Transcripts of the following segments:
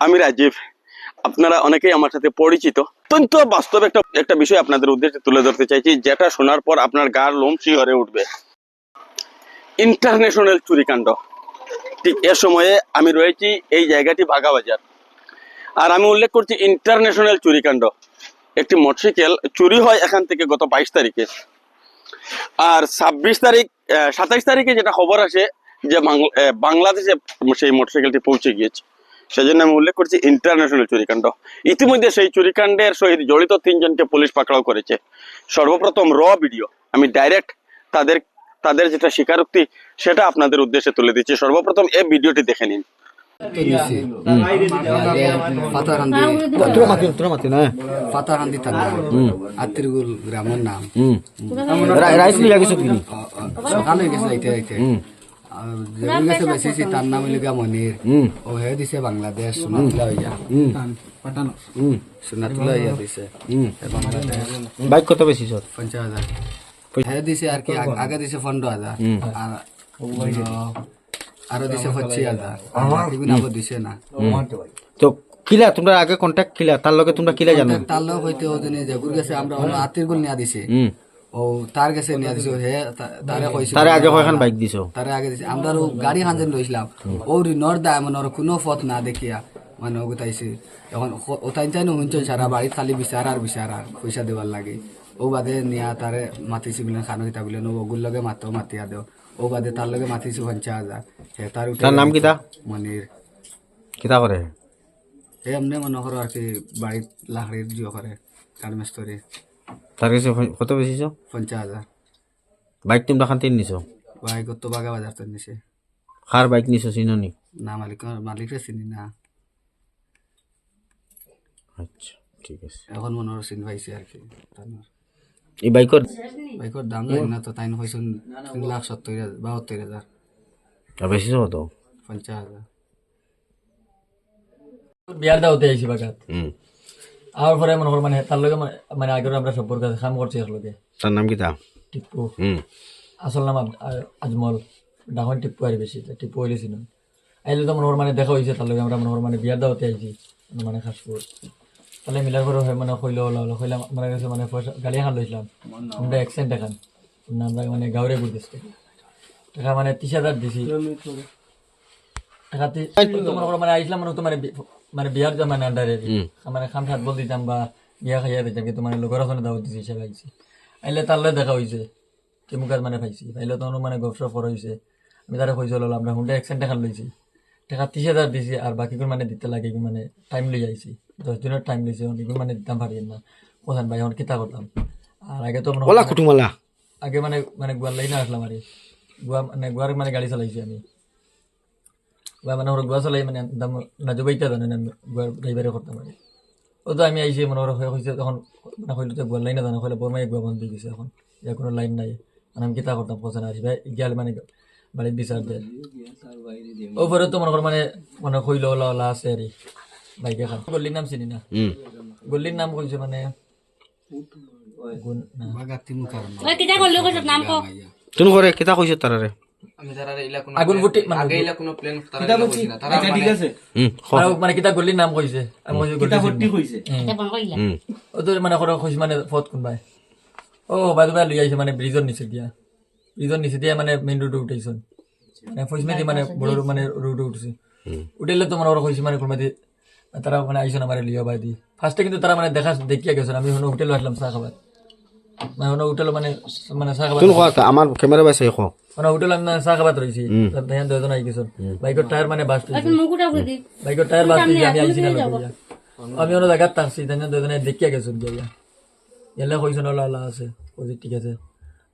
আমি রাজীব, আপনারা অনেকেই আমার সাথে পরিচিত। অত্যন্ত বাস্তব একটা বিষয় আপনাদের উদ্দেশ্যে তুলে ধরতে চাইছি, যেটা শোনার পর আপনার গার লোম শিহরে উঠবে। ইন্টারন্যাশনাল চুরিকাণ্ড। ঠিক এ সময়ে আমি রয়েছি এই জায়গাটি বাগাবাজার, আর আমি উল্লেখ করছি ইন্টারন্যাশনাল চুরিকাণ্ড। একটি মোটরসাইকেল চুরি হয় এখান থেকে গত 22 তারিখে, আর 26 তারিখ 27 তারিখে যেটা খবর আসে যে বাংলাদেশে সেই মোটরসাইকেলটি পৌঁছে গিয়েছে। সেজন্য আমি উল্লেখ করছি ইন্টারন্যাশনাল চুরিকাণ্ড। ইতিমধ্যে সেই চুরিকাণ্ডের সহিত জড়িত 3 জনকে পুলিশ পাকড়াও করেছে। সর্বপ্রথম ভিডিও আমি ডাইরেক্ট তাদের তাদের যেটা স্বীকারোক্তি সেটা আপনাদের উদ্দেশ্যে তুলে দিচ্ছি। সর্বপ্রথম এই ভিডিওটি দেখে নিন। পাতাহান্দি থানা আত্রিগুল গ্রামের নাম সকালে গেছে আইতে আইতে গেছে বেশি তার নাম হইল মনির। ও হে দিছে বাংলাদেশ সোনাতুলা হইয়া সোনাতুলা হইয়া দিছে বাংলাদেশ। বাইক কত বেশি 50,000 হে দিছে আর কি। আগে দিছে 15,000 আর আরো দিছে 25,000 বাকিগুলো আবার দিছে না। তো কিলা তোমরা আগে কন্টাক্ট কিলা তার লগে তোমরা কিলা জানো? তার লগে হইতে ওদিনে জাগুর গেছে আমরা হলো আতিরগুল নিয়া দিছে। ও তার গেছে নিয়া দিছে হে তারে কইছে তারে আগে কয়খান বাইক দিছো? তারে আগে দিছে। আমরা গাড়ি খানজেন লইছিলাম ও রিনর দা মানে ওর কোনো পথ না দেখিয়া মানে ও গোটাইছে। এখন ওটাই চাই না হুঞ্চন সারা বাড়ি খালি বিচার আর পয়সা দেওয়ার লাগে। ও বাদে নিয়া তারে মাতিছি বলে খানো কিতা বলে ওগুর লগে মাতিয়া দেও। ও বাদে তার লগে মাতিছি 50,000। হে তার নাম কিতা? মনির। কিতা করে? এমনি মনে করো আর কি বাড়ির লাকড়ির জিও করে কারমেস্তরি। তার কাছে কত বেশি 50,000 বাইক তোমরা খান তিন নিছো? বাইক তো বাগা বাজার তো নিছে। কার বাইক নিছো চিননি? না মালিকরে চিনি না। আচ্ছা ঠিক আছে। এখন মনে হয় চিনি পাইছে আর কি। এই বাইকের দাম জানি না তো তাই হয়েছে 3,70,000 আর বেশি কত? 50,000। বিয়ার দাওতে আইছি বাগাত আর পরে মনে কর মানে তার লগে মানে আগের আমরা সম্পর্ক আছে কাম করছি এর লগে। তার নাম কিতা? টিপ্পু। আসল নাম আজমল, ডাহন টিপ্পু আর বেশি টিপ্পু হইলেছিল। আইলে তো মনে কর মানে দেখা হয়েছে তার লগে আমরা মনে কর মানে বিয়ার দাওতে আইছি মানে খাসপুর। তাহলে মিলার করে হয় মানে কইলো কইলাম আমার কাছে মানে পয়সা গাড়ি এখন লইছিলাম আমরা অ্যাক্সেন্ট দেখান আমরা মানে গাঁৱৰে বুঝতেছি টাকা মানে 30,000 দিছি টাকা তোমার মানে আইসলাম মানে তোমার মানে বিয়ার মানে আন্ডারে মানে খাম সাত বল দিতাম বা বিয়া খাইয়া দিতাম কিন্তু মানে লোকের ওখানে দাওয়াত দিছি হিসাবে আইছি। আইলে তারলে দেখা হয়েছে কেমুকার মানে পাইছি আইলে তখন মানে গপসপ করা হয়েছে। আমি তারা কইছিল আমরা হুন্ডা অ্যাক্সেন্ট টাকা লইছি টাকা 30,000 দিছি আর বাকিগুলো মানে দিতে লাগে মানে টাইম লই আইছি 10 দিনের টাইম লইছে এগুলো মানে দিতাম পারি না কোথান ভাই এখন কিতা করতাম। আর আগে তো আগে মানে মানে গোয়ার লাইনে আসলাম আর গোয়ার মানে গাড়ি চালাইছি আমি মানে ওর গোয়া চালাই মানে নাজুবাইতা জানেন আমি গোয়ার ড্রাইভারে করতাম পারি। ও তো আমি আইসি মনে হয়েছে তখন মানে হইলো তো গোয়ার লাইনে জানা হলে বর্মাই গোয়া বন্ধ হয়ে গেছে এখন কোনো লাইন নাই মানে আমি কিতা করতাম পছন্দ আসি ভাই গেলে মানে বাড়ির বিচার দেয় ও পরে তো মনে কর মানে মানে হইলো ওলা আছে আর বাইকে খান গল্লির নাম চিনি না গল্লির নাম কইছে মানে তুমি করে কিতা কইছো তারারে? আগুন বুটি আগে ইলা কোনো প্ল্যান তারা না তারা ঠিক আছে মানে কিতা গল্লির নাম কইছে আমি কইছি কিতা হট্টি কইছে ও তো মানে করে কইছে মানে ফত কোন ভাই ও বাদু ভাই লই আইছে মানে ব্রিজের নিচে দিয়া মানে মেইন রোড উঠাইছন মানে ফজমেদি মানে বড় মানে রোড উঠছে উঠাইলে তো মানে ওরা কইছে মানে কোনবাদি তারা মানে আইসন আমার লিয়া বাদি ফার্স্টে কিন্তু তারা মানে দেখিয়া গেছেন আমি হোটেলে আসলাম চা খাবার মানে হোটেল মানে মানে চা খাবার আমার ক্যামেরা বাইছে দেখো মানে হোটেল আমি চা খাবার রইছি ধ্যান দুজন আই গেছেন বাইকের টায়ার মানে বাস্ট বাইকের টায়ার বাস্ট আমি আইছি না আমি ওরা জায়গা থাকছি ধ্যান দুজন দেখিয়া গেছেন গিয়া এলে কইছেন ওলা আছে কইছে ঠিক আছে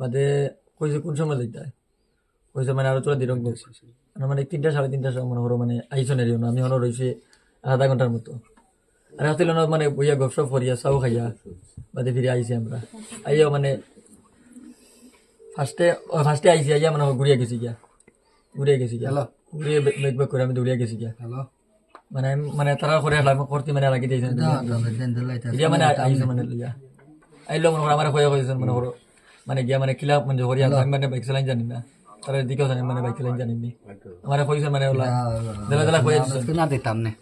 বাদে কইছে কোন সময় যাইতা কইছে মানে আরো চলে দিরং বলছে মানে 3টা 3:30 সময় মনে হলো মানে আইসন এরিও না আমি হলো রইছি আধা ঘন্টার মতো আর আসলে মানে বইয়া গপসপ করিয়া চাও খাইয়া বাদে ফিরে আইসি আমরা আইয়া মানে ফার্স্টে আইসি আইয়া মানে ঘুরিয়া গেছি গিয়া ঘুরিয়ে বেক করে আমি দৌড়িয়া গেছি গিয়া মানে মানে তারা করে করতে মানে লাগি দিয়েছেন মানে আইসে মানে লিয়া আইলো মনে আমার হয়ে গেছেন মনে করো মানে গিয়া মানে কিলা মানে করিয়া আমি মানে বাইক চালাইন জানি না তারা দিকেও জানি মানে বাইক চালাইন জানি আমার কইছেন মানে ওলা দেলা কইয়া দিছেন না দিতাম না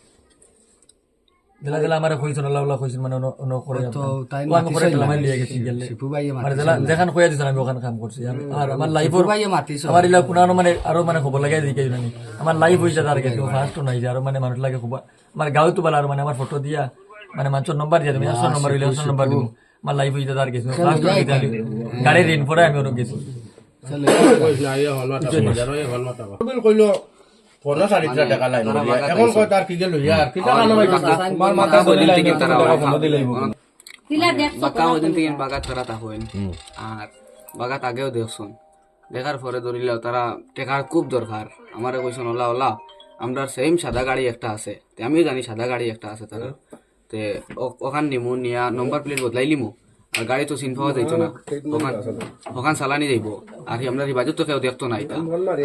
জেলা জেলা আমার কইছেন আল্লাহ কইছেন মানে অন্য করে তো তাই ও আমি করে দিলাম আমি লিয়ে গেছি গেলে শিপু ভাইয়ে মানে মাতিছে জেলা যেখান কইয়া দিছেন আমি ওখানে কাম করছি আর আমার লাইফর ভাইয়ে মাতিছে আমার ইলা কোনানো মানে আরো মানে খবর লাগাই দিই কেউ জানি আমার লাইফ হইছে তার কাছে ফার্স্ট নাই যে আরো মানে মানুষ লাগে খবর আমার গাঁও তো বলা আর মানে আমার ফটো দিয়া মানে মানুষের নম্বর দিয়া তুমি 100 নম্বর হইলে 100 নম্বর দিব আমার লাইফ হইছে তার কাছে ফার্স্ট গাড়ির ঋণ পরে আমি অনেক গেছি কইলো 15,000 টাকা লাইন এখন কয় তার কি গেল ইয়ার কি টাকা নয় তোমার মাথা বলি লাইন টাকা দিলাই বাঁকা ওদিন থেকে বাগাত তারা তা হইন আর বাগাত আগেও দেখছুন দেখার পরে ধরিলেও তারা টেকার খুব দরকার আমারে কইছেন ওলা ওলা আমরা সেম সাদা গাড়ি একটা আছে তে আমিও জানি সাদা গাড়ি একটা আছে তারা তে ওখান নিমু নিয়া নম্বর প্লেট বদলাই লিমু আর গাড়ি তো চিন পাওয়া যাইতো না ওখান চালানি যাইব আর আমরা রিবাজত তো কেউ দেখতো না এটা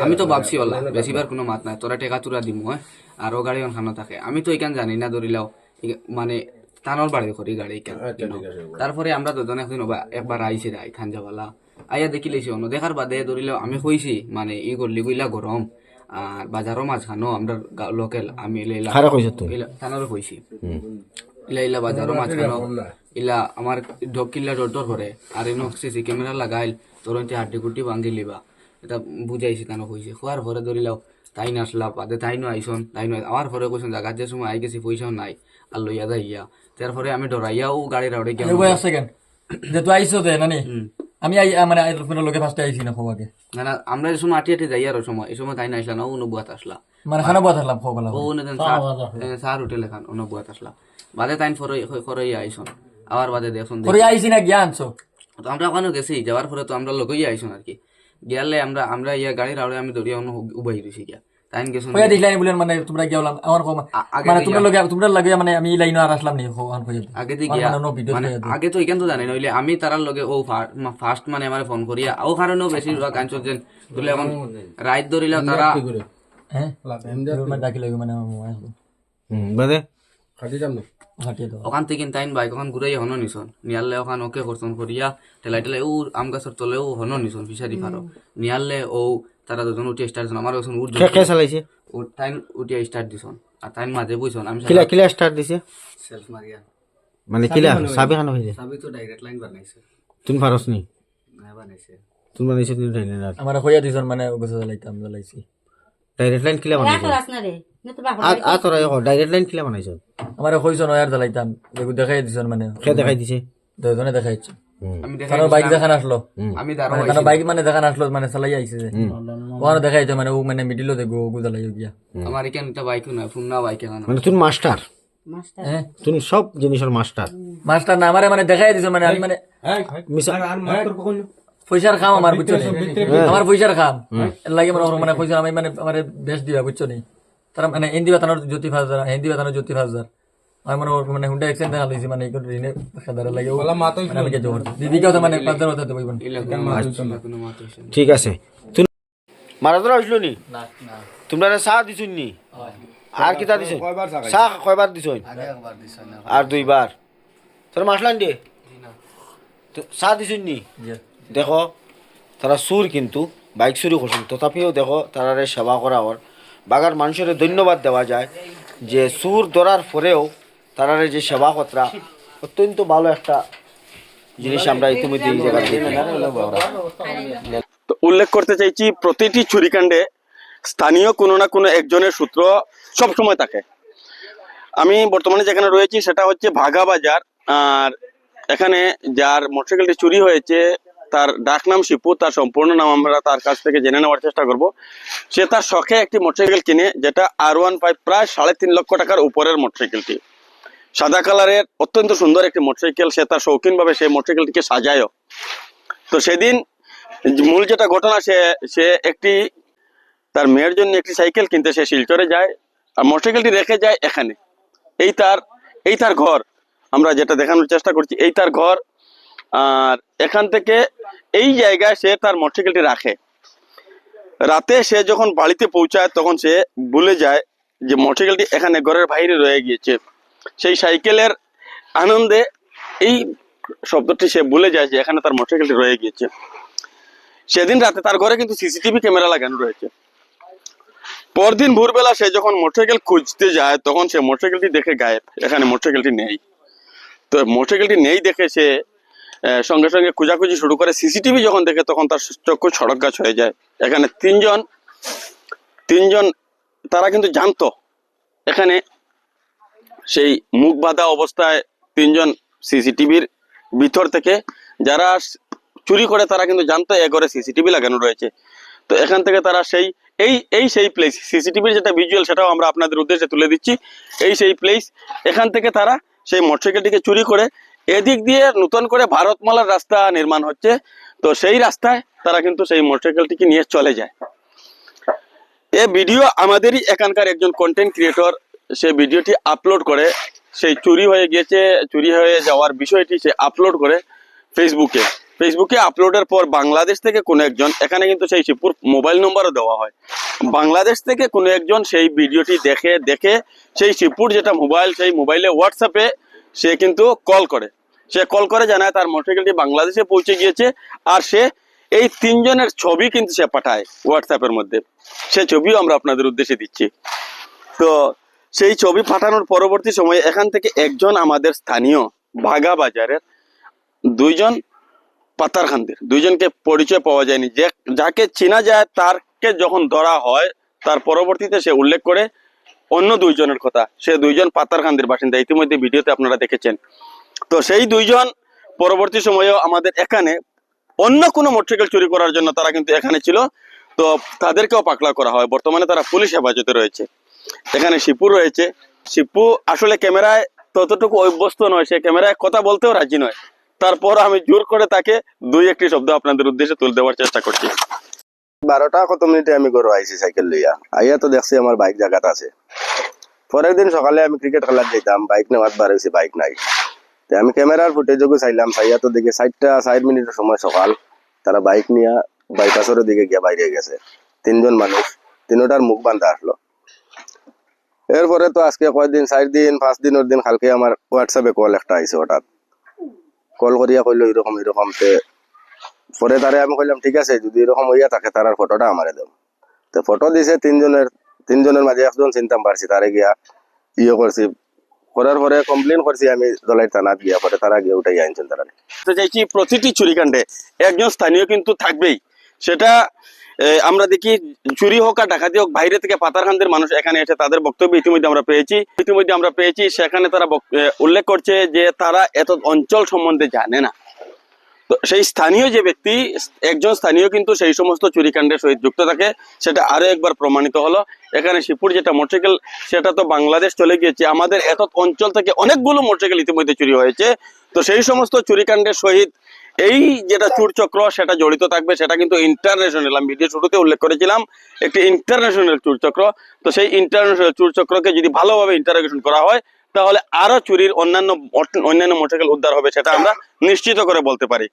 আমি তো ভাবছি ওলা বেশিবার কোনো মাত নাই তোরা টেকা তুরা দিমু হ্যাঁ আর ও গাড়ি ওখানে থাকে আমি তো এখান জানি না ধরিলাও মানে টানোর বাড়ি করি গাড়ি কেন তারপরে আমরা দুজন একবার আইছি রাই খানজাওয়ালা আইয়া দেখি লেছি অন্য দেখার বাদে ধরিলেও আমি কইছি মানে ই করলি গুইলা গরম আর বাজারও মাঝখানো আমরা লোকেল আমি থানারও কইছি ইলা ইলা বাজারও মাঝখানো ইলা আমার ঢকিল্লা ডর করে আর এনো সিসি ক্যামেরা লাগাইল তোর হাড্ডি কুটি ভাঙ্গি লিবা এটা বুঝাইছি তানো কইছি খোয়ার পরে ধরিলাও তাই নাসলা বাদে তাই নো আইসন তাই নো আমার পরে কইসন জায়গা যে সময় আই গেছি পয়সাও নাই আর লইয়া যাইয়া তারপরে আমি ডরাইয়া ও গাড়ি রাউড়ে গিয়া ওই সেকেন্ড যে তুই আইছো দে নানি আমি মানে কোনো লোকে ফার্স্টে আইছি না খোবাকে না না আমরা এই সময় আটি আটি যাই আর সময় এই সময় তাই না আসলা না ও নবুয়াত আসলা মানে খানা বাত আসলাম খোবালা ও নেন সার হোটেল এখান ও নবুয়াত আসলা বাদে তাইন ফরই আইসন আবার বাদে দেখুন করে আইছি না জ্ঞান আনছো তো আমরা ওখানে গেছি যাওয়ার পরে তো আমরা লগই আইসন আর কি গিয়ালে আমরা ইয়া গাড়ি রাউড়ে আমি দড়িয়া উবাই দিছি গিয়া তাইন গেছুন কইয়া দেখলাই বলেন মানে তোমরা গিয়ালাম আমার মানে তোমরা লগে মানে আমি লাইন আর আসলাম নি খোবান কইয়া আগে দিয়ে গিয়া মানে আগে তো এখান তো জানি নইলে আমি তারার লগে ও ফার্স্ট মানে আমার ফোন করিয়া ও কারণেও বেশি কাঞ্চন যেন তুলে এখন রাইট ধরিলা তারা হ্যাঁ ডাকি লাগবে মানে আমার মোবাইল বাদে হাটিয়ে দাও ওখান থেকে তাইন বাইক ওখান ঘুরাই হনো নিছন নিয়ালে ওখান ওকে করছন করিয়া টেলাই টেলাই ও আম গাছের তলেও হনো নিছন ফিসারি ফারো নিয়ালে ও তারা দুজন উঠিয়ে স্টার্ট দিছন আমার ওখান উঠ কে চালাইছে ও টাইম উঠিয়ে স্টার্ট দিছন আর টাইম মাঝে বইছন আমি কিলা স্টার্ট দিছে সেলফ মারিয়া মানে কিলা সাবি খানো হইছে সবই তো ডাইরেক্ট লাইন বানাইছে তুমি পারস নি না বানাইছে তুমি বানাইছো তুমি ঢাইলে না আমার কইয়া দিছন মানে ওগছে জ্বালাইতাম জ্বালাইছি ডাইরেক্ট লাইন কিলা বানাইছো আ তোরা ডাইরেক্ট লাইন কিলা বানাইছো আমার কইছন ওয়ার জ্বালাইতাম দেখাই দিছন মানে কে দেখাই দিছে দুজনে দেখাইছে আমি তার বাইক দেখান আসলো আমি দাঁড়াও মানে তার বাইক মানে দেখান আসলো মানে চালাই আইছে যে ওখানে দেখাইছে মানে ও মানে মিডিলও দেখো ও জ্বালাই গিয়া আমার এখানে একটা বাইক না ফোন না বাইক এখানে মানে তুমি মাস্টার হ্যাঁ তুমি সব জিনিসের মাস্টার মাস্টার না আমারে মানে দেখাই দিছে মানে আমি মানে মিছা পয়সার খাম আমার বুঝছো নি আমার পয়সার খাম এর লাগে মানে মানে পয়সা আমি মানে আমার বেশ দিবা বুঝছো নি তারা মানে হিন্দি বাতানোর জ্যোতি 5000 হিন্দি বাতানোর জ্যোতি 5000 আমি মানে মানে হুন্ডা এক্সেন্ট দেখা লইছি মানে এই ঋণে খাদার লাগে মানে আমি কে জোর দিদিকে তো মানে 5000 হতে বইবন কোনো মাত হইছে না। ঠিক আছে তুমি মারাদরা হইছিল নি না না তোমরা চা দিছুন নি আর কিতা দিছুন চা কয়বার দিছুন আগে একবার দিছেন না আর দুইবার তোর মাসলান দে তো চা দিছুন নি জি দেখো তারা সুর কিন্তু বাইক চুরি করছেন তথাপিও দেখো তারারে সেবা করা ওর বাগার মানুষের ধন্যবাদ দেওয়া যায় যে সুর ধরার পরেও তারারে যে সেবা কতরা অত্যন্ত ভালো একটা জিনিস আমরা ইতিমধ্যে এই জায়গায় তো উল্লেখ করতে চাইছি প্রতিটি চুরিকাণ্ডে স্থানীয় কোনো না কোনো একজনের সূত্র সব সময় থাকে। আমি বর্তমানে যেখানে রয়েছি সেটা হচ্ছে ভাগা বাজার। আর এখানে যার মোটরসাইকেলটি চুরি হয়েছে তার ডাক নাম শিপু, তার সম্পূর্ণ নাম আমরা তার কাছ থেকে জেনে নেওয়ার চেষ্টা করব। সে তার শখে একটি মোটরসাইকেল কিনে, যেটা R15 প্রায় 3.5 লক্ষ টাকার উপরের মোটরসাইকেলটি, সাদা কালারের অত্যন্ত সুন্দর একটি মোটরসাইকেল। সে তার শৌখিনভাবে সেই মোটরসাইকেলটিকে সাজায়ও। তো সেদিন মূল যেটা ঘটনা, সে একটি তার মেয়ের জন্য একটি সাইকেল কিনতে সে শিলচরে যায় আর মোটরসাইকেলটি রেখে যায় এখানে। এই তার ঘর, আমরা যেটা দেখানোর চেষ্টা করছি, এই তার ঘর। আর এখান থেকে এই জায়গায় সে তার মোটরসাইকেলটি রাখে। রাতে সে যখন বাড়িতে পৌঁছায় তখন সে ভুলে যায় যে মোটরসাইকেলটি এখানে ঘরের বাইরে রয়ে গিয়েছে। সেই সাইকেলের আনন্দে এই শব্দটি সে ভুলে যায় যে এখানে তার মোটরসাইকেলটি রয়ে গিয়েছে। সেদিন রাতে তার ঘরে কিন্তু সিসিটিভি ক্যামেরা লাগানো রয়েছে। পরদিন ভোরবেলা সে যখন মোটরসাইকেল খুঁজতে যায় তখন সে মোটরসাইকেলটি দেখে গায়েব, এখানে মোটরসাইকেলটি নেই। তো মোটরসাইকেলটি নেই দেখে সে সঙ্গে সঙ্গে খোঁজাখুঁজি শুরু করে। সিসিটিভি যখন দেখে তখন তার চক্ষু সড়ক গাছ হয়ে যায়। এখানে তিনজন তারা কিন্তু জানতো এখানে সেই মুখ বাঁধা অবস্থায় তিনজন সিসিটিভির ভিতর থেকে যারা চুরি করে তারা কিন্তু জানতো এ ঘরে সিসিটিভি লাগানো রয়েছে। তো এখান থেকে তারা সেই প্লেস সিসিটিভির যেটা ভিজুয়াল সেটাও আমরা আপনাদের উদ্দেশ্যে তুলে দিচ্ছি। সেই প্লেস এখান থেকে তারা সেই মোটরসাইকেলটিকে চুরি করে এদিক দিয়ে নতুন করে ভারতমালার রাস্তা নির্মাণ হচ্ছে, তো সেই রাস্তায় তারা কিন্তু সেই মোটরসাইকেলটিকে নিয়ে চলে যায়। এ ভিডিও আমাদেরই এখানকার একজন কন্টেন্ট ক্রিয়েটর সে ভিডিওটি আপলোড করে, সেই চুরি হয়ে যাওয়ার বিষয়টি সে আপলোড করে ফেসবুকে আপলোডের পর বাংলাদেশ থেকে কোনো একজন, এখানে কিন্তু সেই শিবপুর মোবাইল নম্বরও দেওয়া হয়, বাংলাদেশ থেকে কোনো একজন সেই ভিডিওটি দেখে সেই শিবপুর যেটা মোবাইল, সেই মোবাইলে হোয়াটসঅ্যাপে সে কিন্তু কল করে জানায় তার মোটরসাইকেলটি বাংলাদেশে পৌঁছে গিয়েছে। আর সে এই তিনজনের ছবি কিন্তু সে পাঠায় হোয়াটসঅ্যাপের মধ্যে, সে ছবিও আমরা আপনাদের উদ্দেশ্যে দিচ্ছি। তো সেই ছবি পাঠানোর পরবর্তী সময়ে এখান থেকে একজন আমাদের স্থানীয় ভাগা বাজারের দুইজন পাতারখান্দির দুইজনকে পরিচয় পাওয়া যায়নি, যাকে চেনা যায় তারকে যখন ধরা হয় তার পরবর্তীতে সে উল্লেখ করে অন্য দুইজনের কথা। সে দুইজন পাতারখান্দির বাসিন্দা, ইতিমধ্যে ভিডিওতে আপনারা দেখেছেন। তো সেই দুইজন পরবর্তী সময়েও আমাদের এখানে অন্য কোনো মোটরসাইকেল চুরি করার জন্য তারা কিন্তু এখানে ছিল, তো তাদেরকেও পাকড়াও করা হয়। বর্তমানে তারা পুলিশ হেফাজতে রয়েছে। এখানে শিপু রয়েছে। শিপু আসলে ক্যামেরায় ততটুকু অভ্যস্ত নয়, সে ক্যামেরায় কথা বলতেও রাজি নয়, তারপর আমি জোর করে তাকে দুই একটি শব্দ আপনাদের উদ্দেশ্যে তুলে দেওয়ার চেষ্টা করছি। 12টা কত মিনিটে আমি ঘরে আইছি সাইকেল লইয়া, আইয়া তো দেখছি আমার বাইক জায়গাটা আছে। পরের দিন সকালে আমি ক্রিকেট খেলার যেতাম, বাইক নেওয়ার বার হয়েছি, বাইক নাই। আমি ক্যামেরার ফুটেজও চাইলাম, চাইয়া তো দেখি 4 মিনিটের সময় সকাল তারা বাইক নিয়ে বাইপাসের দিকে গিয়া বাইরে গেছে। তিনজন মানুষ, তিনটার মুখ বান্ধা আসলো। এরপরে তো আজকে কয়দিন 4 দিন 5 দিনের দিন কালকে আমার হোয়াটসঅ্যাপে কল একটা আইছে, হঠাৎ কল করিয়া কইলো এরকম পরে তারে আমি কইলাম ঠিক আছে, যদি এরকম হইয়া থাকে তার ফটোটা আমারে দেব। তো ফটো দিছে তিনজনের মাঝে একজন চিনতাম পারছি, তারে গিয়া করছি, করার পরে কমপ্লেন করছি আমি দলাই থানাত গিয়া, পরে তারা গিয়ে উঠাই আনছেন তারা। তো চাইছি প্রতিটি চুরিকাণ্ডে একজন স্থানীয় কিন্তু থাকবেই। সেটা আমরা দেখি চুরি হোক আর ডাকাতি হোক, বাইরে থেকে পাতারখান্দের মানুষ এখানে এসে তাদের বক্তব্য ইতিমধ্যে আমরা পেয়েছি। সেখানে তারা উল্লেখ করছে যে তারা এত অঞ্চল সম্বন্ধে জানে না। তো সেই স্থানীয় যে ব্যক্তি, একজন স্থানীয় কিন্তু সেই সমস্ত চুরিকাণ্ডের সহিত যুক্ত থাকে, সেটা আরো একবার প্রমাণিত হলো। এখানে শিবপুর যেটা মোটরসাইকেল সেটা তো বাংলাদেশ চলে গিয়েছে, আমাদের এত অঞ্চল থেকে অনেকগুলো মোটরসাইকেল ইতিমধ্যে চুরি হয়েছে। তো সেই সমস্ত চুরিকাণ্ডের সহিত এই যেটা চুরচক্র সেটা জড়িত থাকবে, সেটা কিন্তু ইন্টারন্যাশনাল, আমি ভিডিও শুরুতে উল্লেখ করেছিলাম একটি ইন্টারন্যাশনাল চুরচক্র। তো সেই ইন্টারন্যাশনাল চুরচক্রকে যদি ভালোভাবে ইন্টারোগেশন করা হয় তাহলে আরো চুরির অন্যান্য মোটরসাইকেল উদ্ধার হবে, সেটা আমরা নিশ্চিত করে বলতে পারি।